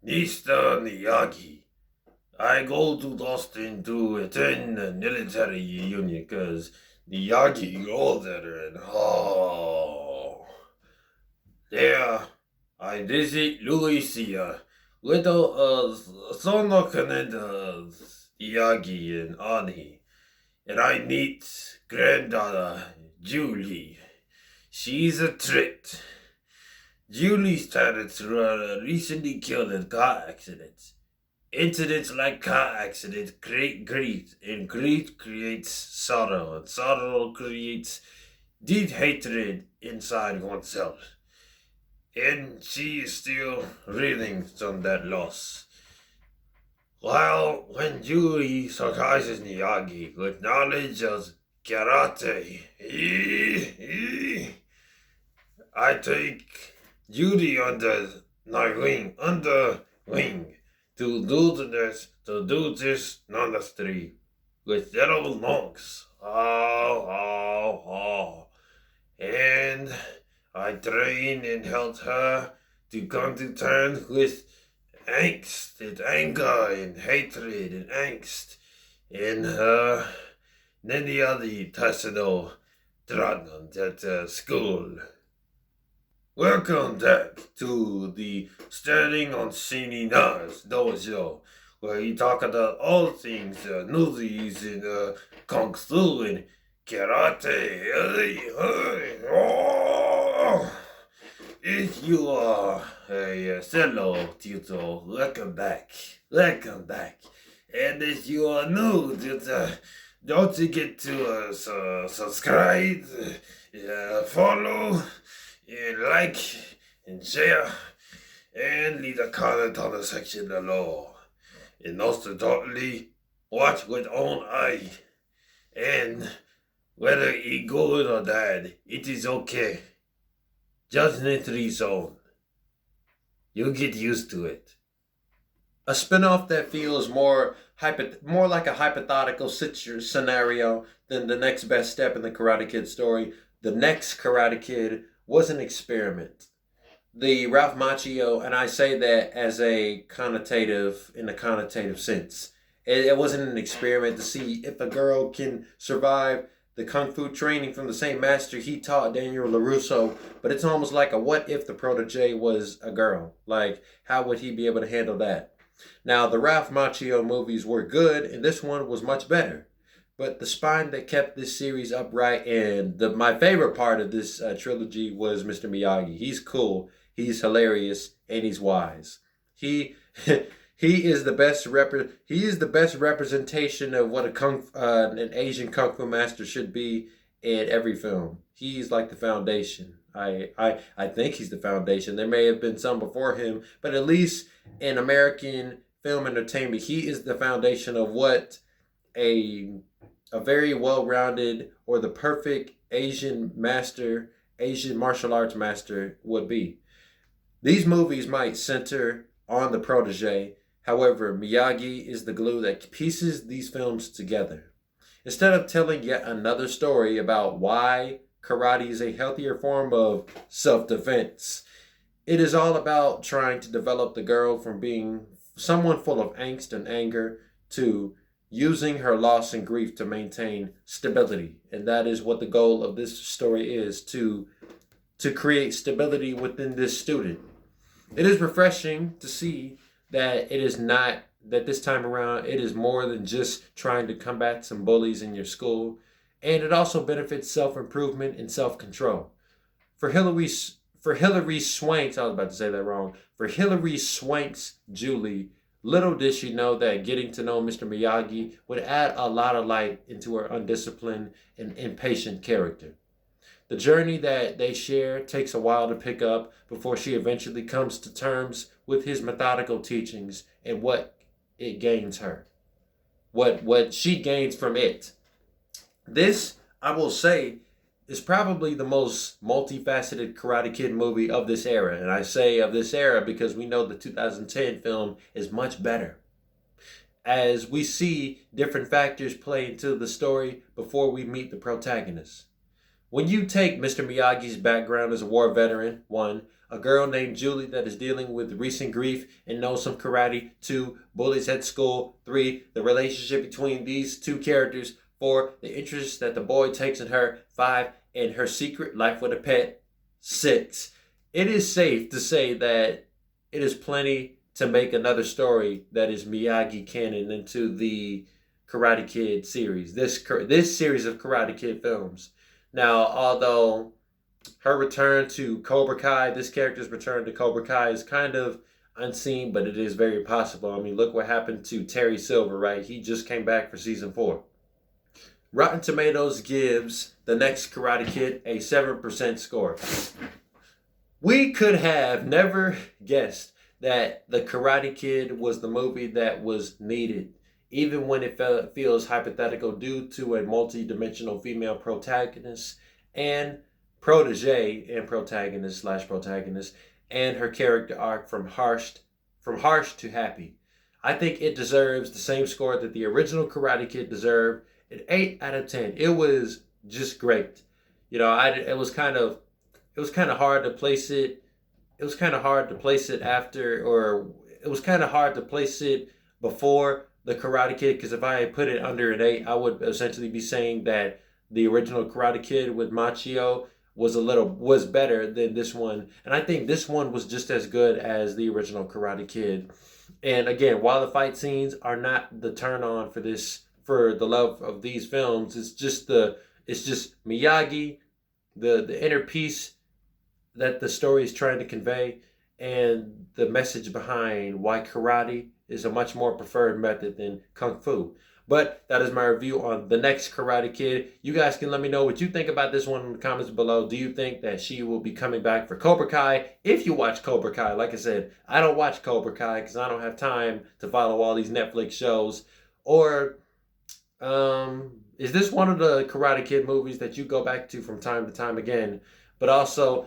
Mr. Miyagi. I go to Boston to attend the military union because Miyagi older and there I visit Louisa, little son of Canada, Miyagi and Ani, and I meet granddaughter Julie. She's a treat. Julie's parents were recently killed in car accidents. Incidents like car accidents create grief, and grief creates sorrow, and sorrow creates deep hatred inside oneself. And she is still reeling from that loss. While when Julie surprises Miyagi with knowledge of karate, I take Judy under wing to do this monastery with little monks. And I train and help her to come to terms with angst and anger and hatred and angst in her many other personal dramas at school. Welcome back to the Standing on Sinemas dojo, where we talk about all things movies and kung fu and karate. If you are a fellow tutor, welcome back. Welcome back. And if you are new, don't forget to subscribe, follow, and like, and share, and leave a comment on the section below. And most importantly, watch with own eye. And whether it good or bad, it is okay. Judgment-free zone. You'll get used to it. A spinoff that feels more like a hypothetical scenario than the next best step in the Karate Kid story. The next Karate Kid was an experiment. The Ralph Macchio, and I say that as in a connotative sense. It wasn't an experiment to see if a girl can survive the kung fu training from the same master he taught Daniel LaRusso, but it's almost like a what if the protege was a girl? Like, how would he be able to handle that? Now, the Ralph Macchio movies were good, and this one was much better. But the spine that kept this series upright, and my favorite part of this trilogy was Mr. Miyagi. He's cool, he's hilarious, and he's wise. He is the best representation of what an Asian kung fu master should be in every film. He's like the foundation. I think he's the foundation. There may have been some before him, but at least in American film entertainment, he is the foundation of what a very well-rounded or the perfect Asian martial arts master would be. These movies might center on the protege. However, Miyagi is the glue that pieces these films together. Instead of telling yet another story about why karate is a healthier form of self-defense, it is all about trying to develop the girl from being someone full of angst and anger to using her loss and grief to maintain stability. And that is what the goal of this story is, to create stability within this student. It is refreshing to see that this time around, it is more than just trying to combat some bullies in your school. And it also benefits self-improvement and self-control. For Hilary Swank's, I was about to say that wrong. For Hilary Swank's Julie, little did she know that getting to know Mr. Miyagi would add a lot of light into her undisciplined and impatient character. The journey that they share takes a while to pick up before she eventually comes to terms with his methodical teachings and what it gains her. What she gains from it. This, I will say, is probably the most multifaceted Karate Kid movie of this era. And I say of this era because we know the 2010 film is much better. As we see different factors play into the story before we meet the protagonist. When you take Mr. Miyagi's background as a war veteran, one, a girl named Julie that is dealing with recent grief and knows some karate. 2, bullies at school. 3, the relationship between these two characters. 4, the interest that the boy takes in her. 5, and her secret life with a pet. 6, it is safe to say that it is plenty to make another story that is Miyagi canon into the Karate Kid series. This series of Karate Kid films. Now, although her return to Cobra Kai, this character's return to Cobra Kai is kind of unseen, but it is very possible. I mean, look what happened to Terry Silver, right? He just came back for season 4. Rotten Tomatoes gives the next Karate Kid a 7% score. We could have never guessed that the Karate Kid was the movie that was needed, even when it feels hypothetical due to a multi-dimensional female protagonist and protege and protagonist and her character arc from harsh to happy. I think it deserves the same score that the original Karate Kid deserved, an 8 out of 10. It was just great. You know, it was kind of hard to place it. It was kind of hard to place it after, or it was kind of hard to place it before the Karate Kid, because if I put it under an 8, I would essentially be saying that the original Karate Kid with Machio was better than this one. And I think this one was just as good as the original Karate Kid. And again, while the fight scenes are not the turn on for the love of these films, it's just Miyagi, the inner peace that the story is trying to convey, and the message behind why karate is a much more preferred method than kung fu. But that is my review on the next Karate Kid. You guys can let me know what you think about this one in the comments below. Do you think that she will be coming back for Cobra Kai? If you watch Cobra Kai, like I said, I don't watch Cobra Kai because I don't have time to follow all these Netflix shows. Or is this one of the Karate Kid movies that you go back to from time to time again? But also,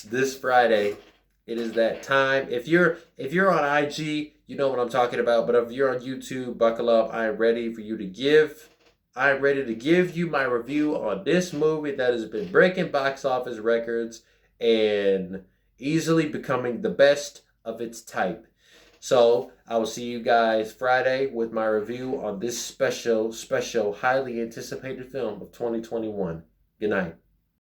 this Friday, it is that time. If you're on IG, you know what I'm talking about. But if you're on YouTube, buckle up. I'm ready to give you my review on this movie that has been breaking box office records and easily becoming the best of its type. So I will see you guys Friday with my review on this special, highly anticipated film of 2021. Good night.